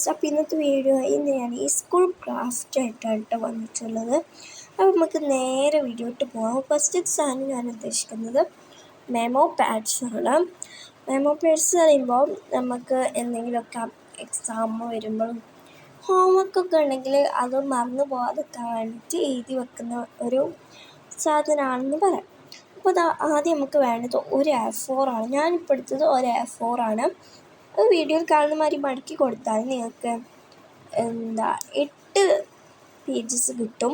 Friends, അപ്പോൾ ഇന്നത്തെ video ഇന്ന് ഞാൻ ഈ സ്കൂൾ ക്രാഫ്റ്റായിട്ടാണ് വന്നിട്ടുള്ളത്. അപ്പോൾ നമുക്ക് നേരെ വീഡിയോയിട്ട് പോകാം. ഫസ്റ്റ് സാധനം ഞാൻ ഉദ്ദേശിക്കുന്നത് മെമോ പാഡ്സ് ആണ്. മെമോ പാഡ്സ് പറയുമ്പോൾ നമുക്ക് എന്തെങ്കിലുമൊക്കെ എക്സാം വരുമ്പോഴും ഹോംവർക്കൊക്കെ ഉണ്ടെങ്കിൽ അത് മറന്നു പോകാതിരിക്കാൻ വേണ്ടിയിട്ട് എഴുതി വെക്കുന്ന ഒരു സാധനമാണെന്ന് പറയാം. അപ്പോൾ ആദ്യം നമുക്ക് വേണ്ടത് ഒരു A4 ആണ്. ഞാനിപ്പോൾ എടുത്തത് ഒരു A4 ആണ്. അത് വീഡിയോയിൽ കാണുന്ന മാതിരി മടക്കി കൊടുത്താൽ നിങ്ങൾക്ക് 8 പേജസ് കിട്ടും.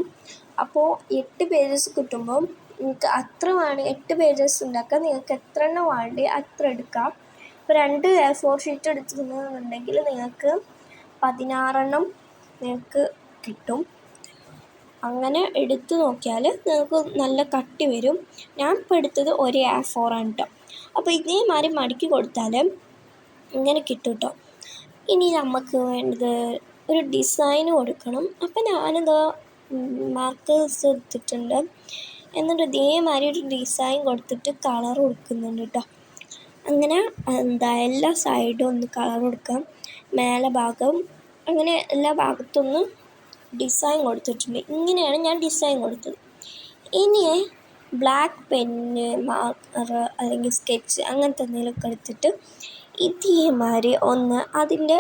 അപ്പോൾ 8 പേജസ് കിട്ടുമ്പം നിങ്ങൾക്ക് അത്ര വേണം. 8 പേജസ് ഉണ്ടാക്കാൻ നിങ്ങൾക്ക് എത്ര എണ്ണം വേണ്ടി അത്ര എടുക്കാം. ഇപ്പോൾ 2 A4 ഷീറ്റ് എടുക്കുന്നുണ്ടെങ്കിൽ നിങ്ങൾക്ക് 16 എണ്ണം നിങ്ങൾക്ക് കിട്ടും. അങ്ങനെ എടുത്ത് നോക്കിയാൽ നിങ്ങൾക്ക് നല്ല കട്ടി വരും. ഞാൻ ഇപ്പോൾ എടുത്തത് ഒരു A4 ആണ് കേട്ടോ. അപ്പോൾ ഇതേമാതിരി മടക്കി കൊടുത്താൽ ഇങ്ങനെ കിട്ടും കേട്ടോ. ഇനി നമുക്ക് വേണ്ടത് ഒരു ഡിസൈൻ കൊടുക്കണം. അപ്പോൾ ഞാനെന്താ മാർക്കേഴ്സ് എടുത്തിട്ടുണ്ട്. എന്നിട്ട് ഇതേമാതിരി ഒരു ഡിസൈൻ കൊടുത്തിട്ട് കളർ കൊടുക്കുന്നുണ്ട് കേട്ടോ. അങ്ങനെ എല്ലാ സൈഡും ഒന്ന് കളർ കൊടുക്കാം. മേലെ ഭാഗം അങ്ങനെ എല്ലാ ഭാഗത്തൊന്ന് ഡിസൈൻ കൊടുത്തിട്ടുണ്ട്. ഇങ്ങനെയാണ് ഞാൻ ഡിസൈൻ കൊടുത്തത്. ഇനി ബ്ലാക്ക് പെന്ന്, മാർക്കർ അല്ലെങ്കിൽ സ്കെച്ച് അങ്ങനത്തെ എന്തെങ്കിലുമൊക്കെ എടുത്തിട്ട് ഇതേമാതിരി ഒന്ന് അതിൻ്റെ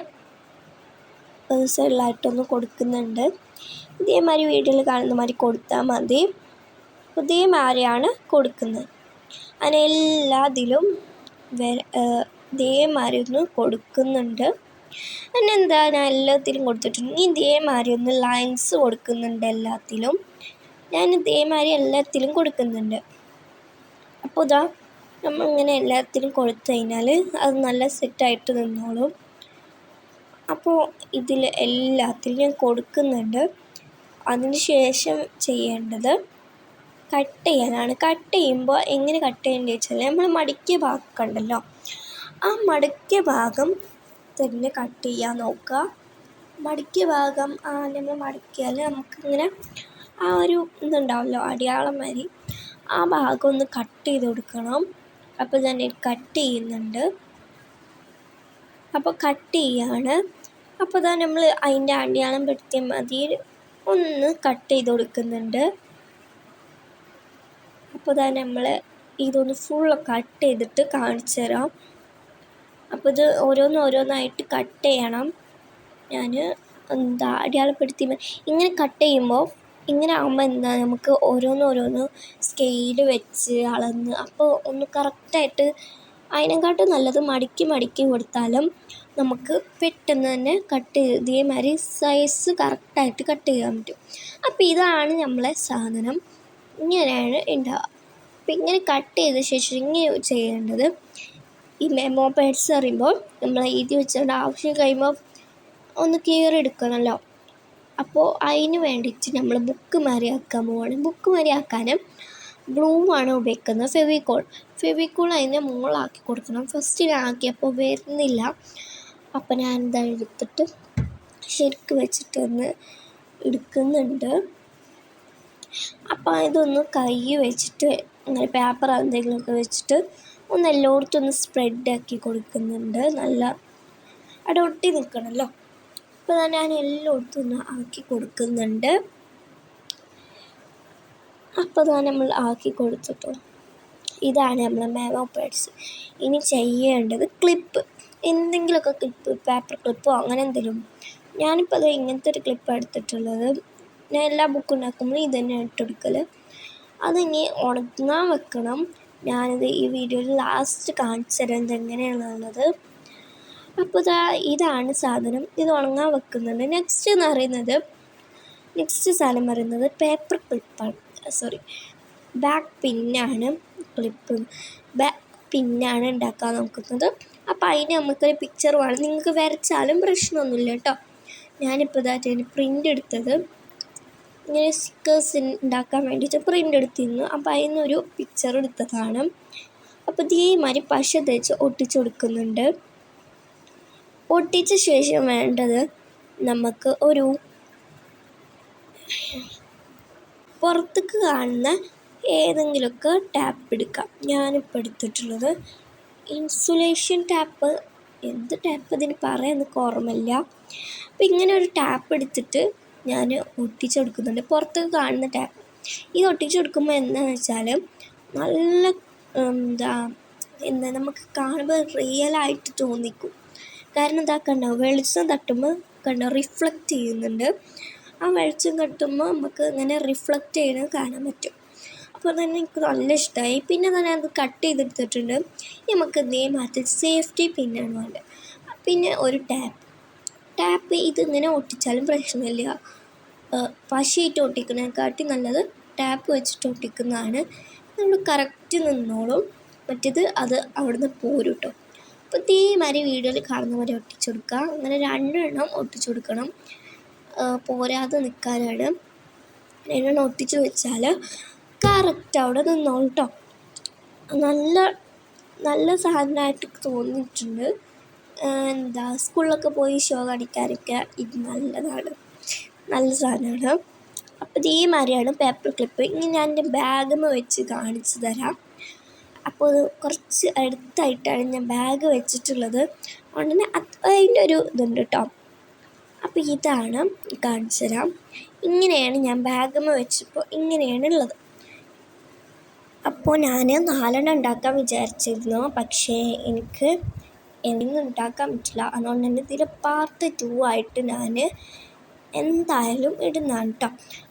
സൈഡിലായിട്ടൊന്ന് കൊടുക്കുന്നുണ്ട്. ഇതേമാതിരി വീഡിയോയിൽ കാണുന്ന മാതിരി കൊടുത്താൽ മതി. ഇതേമാതിരിയാണ് കൊടുക്കുന്നത്. അങ്ങനെ എല്ലാത്തിലും ഇതേമാതിരി ഒന്ന് കൊടുക്കുന്നുണ്ട്. പിന്നെ ഞാൻ എല്ലാത്തിലും കൊടുത്തിട്ടുണ്ട്. ഇനി ഇതേമാതിരി ഒന്ന് ലൈൻസ് കൊടുക്കുന്നുണ്ട് എല്ലാത്തിലും. ഞാൻ ഇതേമാതിരി എല്ലാത്തിലും കൊടുക്കുന്നുണ്ട്. അപ്പോൾ നമ്മളിങ്ങനെ എല്ലാത്തിലും കൊടുത്തു കഴിഞ്ഞാൽ അത് നല്ല സെറ്റായിട്ട് നിന്നോളും. അപ്പോൾ ഇതിൽ എല്ലാത്തിലും ഞാൻ കൊടുക്കുന്നുണ്ട്. അതിന് ശേഷം ചെയ്യേണ്ടത് കട്ട് ചെയ്യാനാണ്. കട്ട് ചെയ്യുമ്പോൾ എങ്ങനെ കട്ട് ചെയ്യേണ്ടത് വെച്ചാൽ നമ്മൾ മടക്കിയ ഭാഗം ഉണ്ടല്ലോ, ആ മടക്കിയ ഭാഗം തന്നെ കട്ട് ചെയ്യാൻ നോക്കുക. മടക്കിയ ഭാഗം നമ്മൾ മടക്കിയാൽ നമുക്കിങ്ങനെ ആ ഒരു ഇതുണ്ടാവുമല്ലോ, അടയാളം മാതിരി, ആ ഭാഗം ഒന്ന് കട്ട് ചെയ്ത് കൊടുക്കണം. അപ്പോൾ ഞാൻ കട്ട് ചെയ്യുന്നുണ്ട്. അപ്പോൾ കട്ട് ചെയ്യാണ്. അപ്പോൾ നമ്മൾ അതിൻ്റെ അടയാളം പെടുത്തിയ മതി ഒന്ന് കട്ട് ചെയ്ത് കൊടുക്കുന്നുണ്ട്. അപ്പോൾ നമ്മൾ ഇതൊന്ന് ഫുള്ള് കട്ട് ചെയ്തിട്ട് കാണിച്ചു തരാം. അപ്പോൾ ഇത് ഓരോന്നായിട്ട് കട്ട് ചെയ്യണം. ഞാൻ അടയാളപ്പെടുത്തി ഇങ്ങനെ കട്ട് ചെയ്യുമ്പോൾ ഇങ്ങനെ ആകുമ്പോൾ നമുക്ക് ഓരോന്ന് സ്കെയിൽ വെച്ച് അളന്ന് അപ്പോൾ ഒന്ന് കറക്റ്റായിട്ട് അതിനെക്കാട്ടും നല്ലത് മടക്കി കൊടുത്താലും നമുക്ക് പെട്ടെന്ന് തന്നെ കട്ട് ഇതേമാതിരി സൈസ് കറക്റ്റായിട്ട് കട്ട് ചെയ്യാൻ പറ്റും. അപ്പോൾ ഇതാണ് നമ്മളെ സാധനം. ഇങ്ങനെയാണ് ഉണ്ടാവുക. അപ്പോൾ ഇങ്ങനെ കട്ട് ചെയ്ത ശേഷം ഇങ്ങനെ ചെയ്യേണ്ടത്, ഈ മെമോ പാഡ്സ് പറയുമ്പോൾ നമ്മൾ എഴുതി വെച്ചേണ്ട ആവശ്യം കഴിയുമ്പോൾ ഒന്ന് കീറിയെടുക്കണമല്ലോ. അപ്പോൾ അതിന് വേണ്ടിയിട്ട് നമ്മൾ ബുക്ക് മാതിരിയാക്കാൻ പോവാണ്. ബുക്ക് മാതിരിയാക്കാനും ഗ്ലൂ ആണ് ഉപയോഗിക്കുന്നത്. ഫെവിക്കോൾ അതിൻ്റെ മുകളിലാക്കി കൊടുക്കണം. ഫസ്റ്റിലാക്കിയപ്പോൾ വരുന്നില്ല. അപ്പോൾ ഞാൻ എടുത്തിട്ട് ശരിക്ക് വെച്ചിട്ടൊന്ന് എടുക്കുന്നുണ്ട്. അപ്പോൾ ഇതൊന്ന് കൈ വെച്ചിട്ട് അങ്ങനെ പേപ്പർ എന്തെങ്കിലുമൊക്കെ വെച്ചിട്ട് ഒന്ന് എല്ലായിടത്തും ഒന്ന് സ്പ്രെഡാക്കി കൊടുക്കുന്നുണ്ട്. നല്ല അവിടെ ഒട്ടി നിൽക്കണമല്ലോ. അപ്പോൾ ഞാൻ എല്ലായിടത്തും ഒന്ന് ആക്കി കൊടുക്കുന്നുണ്ട്. അപ്പോൾ നമ്മൾ ആക്കി കൊടുത്തിട്ടോ. ഇതാണ് നമ്മൾ മെമോ പാഡ്സ്. ഇനി ചെയ്യേണ്ടത് ക്ലിപ്പ്, എന്തെങ്കിലുമൊക്കെ ക്ലിപ്പ്, പേപ്പർ ക്ലിപ്പോ അങ്ങനെ എന്തെങ്കിലും. ഞാനിപ്പോൾ അത് ഇങ്ങനത്തെ ഒരു ക്ലിപ്പ് എടുത്തിട്ടുള്ളത്. ഞാൻ എല്ലാ ബുക്കും ഉണ്ടാക്കുമ്പോഴും ഇത് തന്നെ ഇട്ടെടുക്കൽ. അതിനി ഉണങ്ങാൻ വെക്കണം. ഞാനിത് ഈ വീഡിയോയിൽ ലാസ്റ്റ് കാണിച്ചു തരാം ഇതെങ്ങനെയാണുള്ളത്. അപ്പോൾ ഇതാണ് സാധനം. ഇത് ഉണങ്ങാൻ വെക്കുന്നുണ്ട്. നെക്സ്റ്റ് സാധനം പറയുന്നത് പേപ്പർ ക്ലിപ്പാണ്. ബാക്ക് പിന്നാണ്. ബാക്ക് പിന്നാണ് ഉണ്ടാക്കാൻ നോക്കുന്നത്. അപ്പോൾ അതിന് നമുക്കൊരു പിക്ചർ വേണം. നിങ്ങൾക്ക് വരച്ചാലും പ്രശ്നമൊന്നുമില്ല കേട്ടോ. ഞാനിപ്പോൾ അതിന് പ്രിൻ്റ് എടുത്തത് ഇങ്ങനെ സ്റ്റിക്കേഴ്സ് ഉണ്ടാക്കാൻ വേണ്ടിയിട്ട് പ്രിൻ്റ് എടുത്തിരുന്നു. അപ്പോൾ അതിനൊരു പിക്ചർ എടുത്തതാണ്. അപ്പോൾ ഇതേമാതിരി പശ തേച്ച് ഒട്ടിച്ചു കൊടുക്കുന്നുണ്ട്. ഒട്ടിച്ച ശേഷം വേണ്ടത് നമുക്ക് ഒരു പുറത്തേക്ക് കാണുന്ന ഏതെങ്കിലുമൊക്കെ ടാപ്പ് എടുക്കാം. ഞാനിപ്പോൾ എടുത്തിട്ടുള്ളത് ഇൻസുലേഷൻ ടാപ്പ് എന്ത് ടാപ്പ് ഇതിന് പറയാമെന്ന് ഓർമ്മയില്ല. അപ്പം ഇങ്ങനെ ഒരു ടാപ്പ് എടുത്തിട്ട് ഞാൻ ഒട്ടിച്ചു കൊടുക്കുന്നുണ്ട്, പുറത്ത് കാണുന്ന ടാപ്പ്. ഇത് ഒട്ടിച്ചു കൊടുക്കുമ്പോൾ എന്താണെന്ന് വെച്ചാൽ നല്ല എന്താ നമുക്ക് കാണുമ്പോൾ റിയലായിട്ട് തോന്നിക്കും. കാരണം എന്താ കണ്ടോ, വെളിച്ചം തട്ടുമ്പോൾ കണ്ടോ റിഫ്ലക്റ്റ് ചെയ്യുന്നുണ്ട്. ആ വെളിച്ചം തട്ടുമ്പോൾ നമുക്ക് ഇങ്ങനെ റിഫ്ലക്റ്റ് ചെയ്യുന്നത് കാണാൻ പറ്റും. അപ്പോൾ തന്നെ എനിക്ക് നല്ല ഇഷ്ടമായി. പിന്നെ തന്നെ അത് കട്ട് ചെയ്തെടുത്തിട്ടുണ്ട്. നമുക്ക് ഇതേ മാറ്റി സേഫ്റ്റി പിന്നാണ് വേണ്ടത്. പിന്നെ ഒരു ടാപ്പ് ഇതിങ്ങനെ ഒട്ടിച്ചാലും പ്രശ്നമില്ല. പശയിട്ട് ഒട്ടിക്കുന്നതിനെക്കാട്ടി നല്ലത് ടാപ്പ് വെച്ചിട്ട് ഒട്ടിക്കുന്നതാണ്. നമ്മൾ കറക്റ്റ് നിന്നോളും, മറ്റേത് അത് അവിടുന്ന് പോരും കേട്ടോ. അപ്പോൾ ഇതേമാതിരി വീഡിയോയിൽ കാണുന്ന പോലെ ഒട്ടിച്ചു കൊടുക്കുക. അങ്ങനെ 2 എണ്ണം ഒട്ടിച്ചു കൊടുക്കണം, പോരാതെ നിൽക്കാനാണ്. 2 എണ്ണം ഒട്ടിച്ചു വെച്ചാൽ കറക്റ്റ് അവിടെ നിന്നോളും കേട്ടോ. നല്ല സാധനമായിട്ട് തോന്നിയിട്ടുണ്ട്. സ്കൂളിലൊക്കെ പോയി ഷോ കാണിക്കാനൊക്കെ ഇത് നല്ലതാണ്, നല്ല സാധനമാണ്. അപ്പോൾ ഇതേമാതിരിയാണ് പേപ്പർ ക്ലിപ്പ്. ഇനി ഞാൻ എൻ്റെ ബാഗിൽ വെച്ച് കാണിച്ചു തരാം. അപ്പോൾ അത് കുറച്ച് അടുത്തായിട്ടാണ് ഞാൻ ബാഗ് വെച്ചിട്ടുള്ളത്, അതുകൊണ്ട് തന്നെ അതിൻ്റെ ഒരു ഇതുണ്ട് കേട്ടോ. അപ്പോൾ ഇതാണ് കാണിച്ചു തരാം. ഇങ്ങനെയാണ് ഞാൻ ബാഗിൽ വെച്ചപ്പോൾ ഇങ്ങനെയാണ് ഉള്ളത്. അപ്പോൾ ഞാൻ 4 എണ്ണം ഉണ്ടാക്കാൻ വിചാരിച്ചിരുന്നു, പക്ഷേ എനിക്ക് എന്തെങ്കിലും ഉണ്ടാക്കാൻ പറ്റില്ല. അതുകൊണ്ട് തന്നെ ഇതിൽ പാർട്ട് 2 ആയിട്ട് ഞാൻ എന്തായാലും ഇടുന്നതാണ് കേട്ടോ.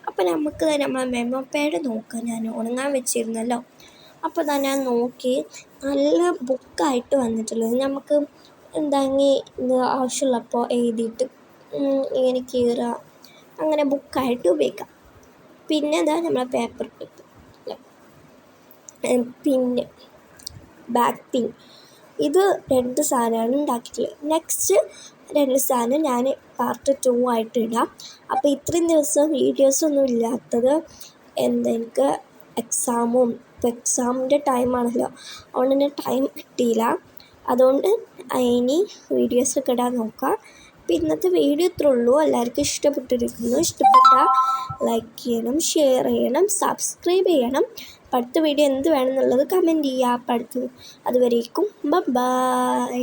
അപ്പോൾ നമുക്ക് തന്നെ നമ്മളെ മെമ്മോ പാഡ് നോക്കാം. ഞാൻ ഉണങ്ങാൻ വെച്ചിരുന്നല്ലോ, അപ്പോൾ തന്നെ ഞാൻ നോക്കി നല്ല ബുക്കായിട്ട് വന്നിട്ടുള്ളത്. നമുക്ക് ഇത് ആവശ്യമുള്ളപ്പോൾ എഴുതിയിട്ട് ഇങ്ങനെ കീറുക, അങ്ങനെ ബുക്കായിട്ട് ഉപയോഗിക്കാം. പിന്നെ നമ്മളെ പേപ്പർ ക്ലിപ്പ്, പിന്നെ ബാക്ക് പിൻ, ഇത് 2 സാധനമാണ് ഉണ്ടാക്കിയിട്ടുള്ളത്. നെക്സ്റ്റ് 2 സാധനം ഞാൻ പാർട്ട് 2 ആയിട്ട് ഇടാം. അപ്പോൾ ഇത്രയും ദിവസം വീഡിയോസൊന്നും ഇല്ലാത്തത് എനിക്ക് എക്സാമിൻ്റെ ടൈമാണല്ലോ, അതുകൊണ്ട് തന്നെ ടൈം കിട്ടിയില്ല. അതുകൊണ്ട് ഇനി വീഡിയോസൊക്കെ ഇടാൻ നോക്കാം. അപ്പോൾ ഇന്നത്തെ വീഡിയോ ഇത്രേ ഉള്ളൂ. എല്ലാവർക്കും ഇഷ്ടപ്പെട്ടിരിക്കുന്നു. ഇഷ്ടപ്പെട്ടാൽ ലൈക്ക് ചെയ്യണം, ഷെയർ ചെയ്യണം, സബ്സ്ക്രൈബ് ചെയ്യണം. അടുത്ത വീഡിയോ എന്ത് വേണമെന്നുള്ളത് കമൻറ്റ് ചെയ്യുക. അതുവരേക്കും ബൈ.